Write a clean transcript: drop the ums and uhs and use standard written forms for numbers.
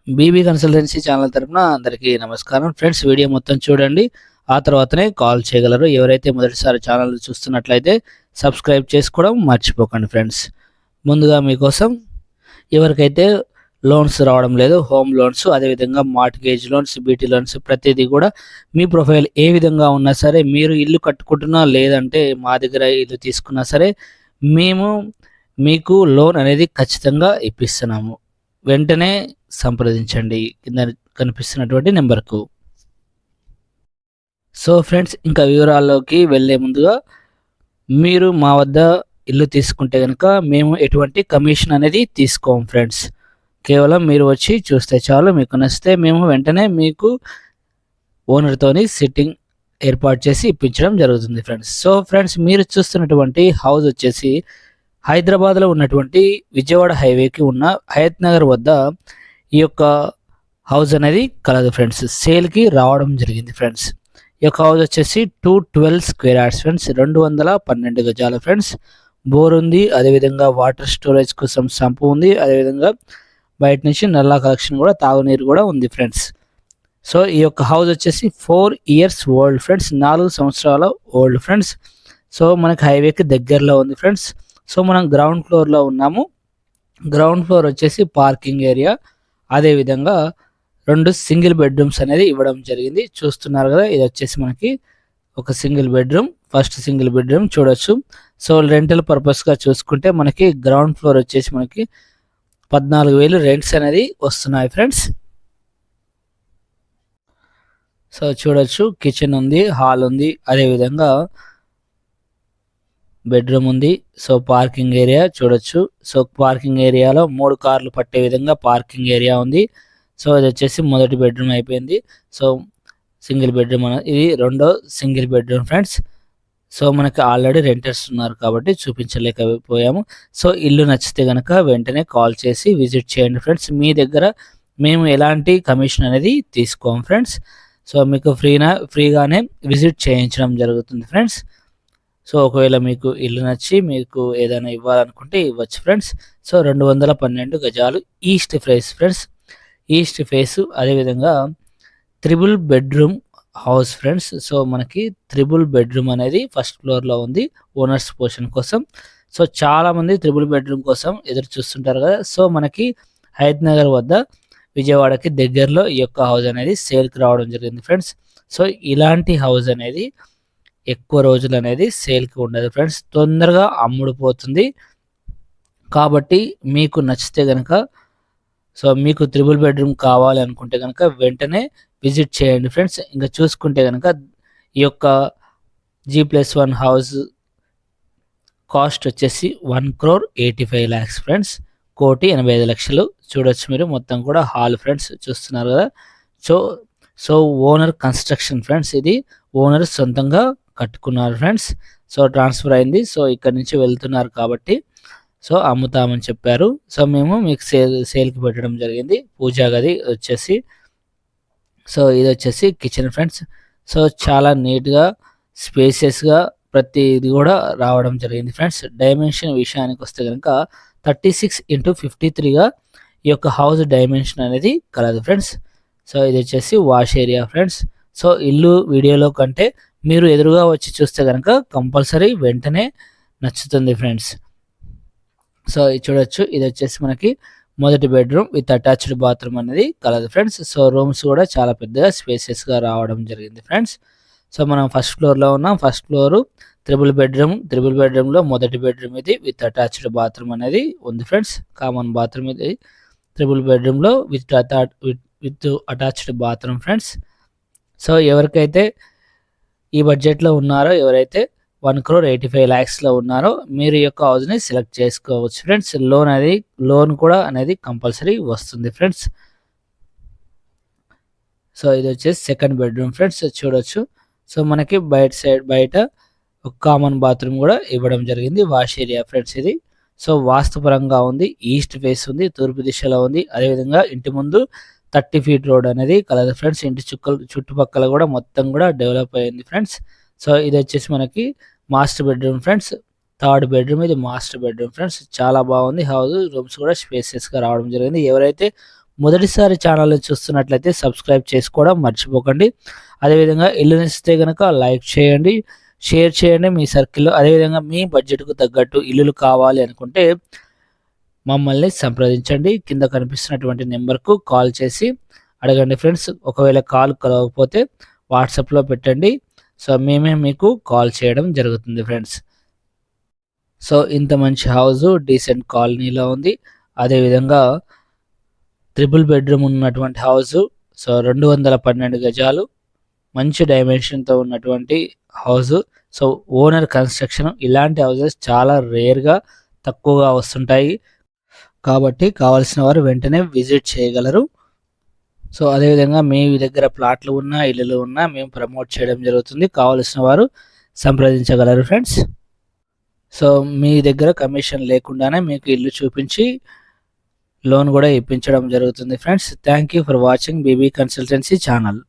BB consultancy channel తరపున అందరికీ నమస్కారం ఫ్రెండ్స్. వీడియో మొత్తం చూడండి, ఆ తర్వాతనే కాల్ చేయగలరు. ఎవరైతే మొదటిసారి ఛానల్ చూస్తున్నట్లయితే సబ్స్క్రైబ్ చేసుకోవడం మర్చిపోకండి ఫ్రెండ్స్. ముందుగా మీకోసం ఎవరికైతే లోన్స్ రావడం లేదు, హోమ్ లోన్స్, అదేవిధంగా మార్ట్గేజ్ లోన్స్, బీటీ లోన్స్, ప్రతిదీ కూడా మీ ప్రొఫైల్ ఏ విధంగా ఉన్నా సరే, మీరు ఇల్లు కట్టుకుంటున్నా లేదంటే మా దగ్గర ఇల్లు తీసుకున్నా సరే, మేము మీకు లోన్ అనేది ఖచ్చితంగా ఇప్పిస్తున్నాము. వెంటనే సంప్రదించండి కింద కనిపిస్తున్నటువంటి నెంబర్కు. సో ఫ్రెండ్స్, ఇంకా వివరాల్లోకి వెళ్ళే ముందుగా, మీరు మా వద్ద ఇల్లు తీసుకుంటే కనుక మేము ఎటువంటి కమిషన్ అనేది తీసుకోం ఫ్రెండ్స్. కేవలం మీరు వచ్చి చూస్తే చాలు, మీకు నచ్చితే మేము వెంటనే మీకు ఓనర్తోని సిట్టింగ్ ఏర్పాటు చేసి ఇప్పించడం జరుగుతుంది ఫ్రెండ్స్. సో ఫ్రెండ్స్, మీరు చూస్తున్నటువంటి హౌస్ వచ్చేసి హైదరాబాద్లో ఉన్నటువంటి విజయవాడ హైవేకి ఉన్న హయత్ నగర్ వద్ద ఈ యొక్క హౌస్ అనేది కలదు ఫ్రెండ్స్. సేల్కి రావడం జరిగింది ఫ్రెండ్స్. ఈ యొక్క హౌస్ వచ్చేసి 212 స్క్వేర్ యార్డ్స్ ఫ్రెండ్స్, 212 గజాలు ఫ్రెండ్స్. బోర్ ఉంది, అదేవిధంగా వాటర్ స్టోరేజ్ కోసం సంపు ఉంది, అదేవిధంగా బయట నుంచి నల్లా కలెక్షన్ కూడా, తాగునీరు కూడా ఉంది ఫ్రెండ్స్. సో ఈ యొక్క హౌస్ వచ్చేసి 4 years ఓల్డ్ ఫ్రెండ్స్, 4 సంవత్సరాల ఓల్డ్ ఫ్రెండ్స్. సో మనకి హైవేకి దగ్గరలో ఉంది ఫ్రెండ్స్. సో మనం గ్రౌండ్ ఫ్లోర్లో ఉన్నాము. గ్రౌండ్ ఫ్లోర్ వచ్చేసి పార్కింగ్ ఏరియా, అదేవిధంగా 2 సింగిల్ బెడ్రూమ్స్ అనేది ఇవ్వడం జరిగింది. చూస్తున్నారు కదా, ఇది వచ్చేసి మనకి ఒక single bedroom, first single bedroom చూడొచ్చు. సో రెంటల్ పర్పస్గా చూసుకుంటే మనకి గ్రౌండ్ ఫ్లోర్ వచ్చేసి మనకి 14,000 రెంట్స్ అనేది వస్తున్నాయి ఫ్రెండ్స్. సో చూడొచ్చు, కిచెన్ ఉంది, హాల్ ఉంది, అదేవిధంగా బెడ్రూమ్ ఉంది. సో పార్కింగ్ ఏరియా చూడొచ్చు. సో పార్కింగ్ ఏరియాలో 3 కార్లు పట్టే విధంగా పార్కింగ్ ఏరియా ఉంది. సో ఇది వచ్చేసి మొదటి బెడ్రూమ్ అయిపోయింది. సో సింగిల్ బెడ్రూమ్ ఇది రెండో సింగిల్ బెడ్రూమ్ ఫ్రెండ్స్. సో మనకి ఆల్రెడీ రెంటర్స్ ఉన్నారు కాబట్టి చూపించలేకపోయాము. సో ఇల్లు నచ్చితే కనుక వెంటనే కాల్ చేసి విజిట్ చేయండి ఫ్రెండ్స్. మీ దగ్గర మేము ఎలాంటి కమిషన్ అనేది తీసుకోం ఫ్రెండ్స్. సో మీకు ఫ్రీగానే విజిట్ చేయించడం జరుగుతుంది ఫ్రెండ్స్. సో ఒకవేళ మీకు ఇల్లు నచ్చి మీకు ఏదైనా ఇవ్వాలనుకుంటే ఇవ్వచ్చు ఫ్రెండ్స్. సో 212 గజాలు east face friends, east face. అదేవిధంగా 3 బెడ్రూమ్ హౌస్ ఫ్రెండ్స్. సో మనకి 3 బెడ్రూమ్ అనేది ఫస్ట్ ఫ్లోర్లో ఉంది ఓనర్స్ పోర్షన్ కోసం. సో చాలామంది 3 బెడ్రూమ్ కోసం ఎదురు చూస్తుంటారు కదా. సో మనకి హయత్ నగర్ వద్ద విజయవాడకి దగ్గరలో ఈ యొక్క హౌస్ అనేది సేల్కి రావడం జరిగింది ఫ్రెండ్స్. సో ఇలాంటి హౌస్ అనేది ఎక్కువ రోజులు అనేది సేల్కి ఉండదు ఫ్రెండ్స్, తొందరగా అమ్ముడుపోతుంది. కాబట్టి మీకు నచ్చితే కనుక, సో మీకు 3 బెడ్రూమ్ కావాలి అనుకుంటే కనుక వెంటనే విజిట్ చేయండి ఫ్రెండ్స్. ఇంకా చూసుకుంటే కనుక ఈ యొక్క G+1 హౌస్ కాస్ట్ వచ్చేసి 1,85 lakhs ఫ్రెండ్స్, 1,85,00,000 చూడొచ్చు మీరు. మొత్తం కూడా హాల్ ఫ్రెండ్స్, చూస్తున్నారు కదా. సో ఓనర్ కన్స్ట్రక్షన్ ఫ్రెండ్స్, ఇది ఓనర్ సొంతంగా కట్టుకున్నారు ఫ్రెండ్స్. సో ట్రాన్స్ఫర్ అయింది. సో ఇక్కడ నుంచి వెళ్తున్నారు కాబట్టి సో అమ్ముతామని చెప్పారు. సో మేము మీకు సేల్కి పెట్టడం జరిగింది. పూజా గది వచ్చేసి, సో ఇది వచ్చేసి కిచెన్ ఫ్రెండ్స్. సో చాలా నీట్గా స్పేసియస్గా ప్రతిది కూడా రావడం జరిగింది ఫ్రెండ్స్. డైమెన్షన్ విషయానికి వస్తే కనుక 36x53గా ఈ యొక్క హౌస్ డైమెన్షన్ అనేది కలదు ఫ్రెండ్స్. సో ఇది వచ్చేసి వాష్ ఏరియా ఫ్రెండ్స్. సో ఇల్లు వీడియోలో కంటే మీరు ఎదురుగా వచ్చి చూస్తే కనుక కంపల్సరీ వెంటనే నచ్చుతుంది ఫ్రెండ్స్. సో ఇది చూడొచ్చు, ఇది వచ్చేసి మనకి మొదటి బెడ్రూమ్ విత్ అటాచ్డ్ బాత్రూమ్ అనేది కలదు ఫ్రెండ్స్. సో రూమ్స్ కూడా చాలా పెద్దగా స్పేసెస్గా రావడం జరిగింది ఫ్రెండ్స్. సో మనం ఫస్ట్ ఫ్లోర్లో ఉన్నాం. ఫస్ట్ ఫ్లోరు 3 బెడ్రూమ్, 3 బెడ్రూమ్లో మొదటి బెడ్రూమ్ ఇది విత్ అటాచ్డ్ బాత్రూమ్ అనేది ఉంది ఫ్రెండ్స్. కామన్ బాత్రూమ్ ఇది 3 బెడ్రూమ్లో with attached bathroom friends. So ఎవరికైతే ఈ బడ్జెట్లో ఉన్నారో, ఎవరైతే 1,85 lakhsలో ఉన్నారో, మీరు ఈ యొక్క హౌస్ని సెలెక్ట్ చేసుకోవచ్చు ఫ్రెండ్స్. లోన్ కూడా అనేది కంపల్సరీ వస్తుంది ఫ్రెండ్స్. సో ఇది వచ్చేసి సెకండ్ బెడ్రూమ్ ఫ్రెండ్స్, చూడొచ్చు. సో మనకి బయట ఒక కామన్ బాత్రూమ్ కూడా ఇవ్వడం జరిగింది, వాష్ ఏరియా ఫ్రెండ్స్ ఇది. సో వాస్తుపరంగా ఉంది, ఈస్ట్ ఫేస్ ఉంది, తూర్పు దిశలో ఉంది. అదేవిధంగా ఇంటి ముందు 30 feet రోడ్ అనేది కలదు ఫ్రెండ్స్. ఇంటి చుట్టుపక్కల కూడా మొత్తం కూడా డెవలప్ అయ్యింది ఫ్రెండ్స్. సో ఇది వచ్చేసి మనకి master bedroom friends, 3rd bedroom, ఇది మాస్టర్ బెడ్రూమ్ ఫ్రెండ్స్. చాలా బాగుంది హౌస్, రూమ్స్ కూడా స్పేసియస్గా రావడం జరిగింది. ఎవరైతే మొదటిసారి ఛానల్ని చూస్తున్నట్లయితే సబ్స్క్రైబ్ చేసుకోవడం మర్చిపోకండి. అదేవిధంగా ఇల్లు నచ్చితే కనుక లైక్ చేయండి, షేర్ చేయండి మీ సర్కిల్లో. అదేవిధంగా మీ బడ్జెట్కు తగ్గట్టు ఇల్లులు కావాలి అనుకుంటే మమ్మల్ని సంప్రదించండి. కింద కనిపిస్తున్నటువంటి నెంబర్కు కాల్ చేసి అడగండి ఫ్రెండ్స్. ఒకవేళ కాల్ కలవకపోతే వాట్సాప్లో పెట్టండి. సో మేమే మీకు కాల్ చేయడం జరుగుతుంది ఫ్రెండ్స్. సో ఇంత మంచి హౌస్ డీసెంట్ కాలనీలో ఉంది. అదేవిధంగా 3 బెడ్రూమ్ ఉన్నటువంటి హౌస్. సో 212 గజాలు మంచి డైమెన్షన్తో ఉన్నటువంటి హౌస్. So owner construction. ఇలాంటి హౌసెస్ చాలా రేర్గా తక్కువగా వస్తుంటాయి కాబట్టి కావాల్సిన వారు వెంటనే విజిట్ చేయగలరు. సో అదేవిధంగా మీ దగ్గర ప్లాట్లు ఉన్నా ఇల్లులు ఉన్నా మేము ప్రమోట్ చేయడం జరుగుతుంది. కావాల్సిన వారు సంప్రదించగలరు ఫ్రెండ్స్. సో మీ దగ్గర కమిషన్ లేకుండానే మీకు ఇల్లు చూపించి లోన్ కూడా ఇప్పించడం జరుగుతుంది friends. Thank you for watching BB consultancy channel.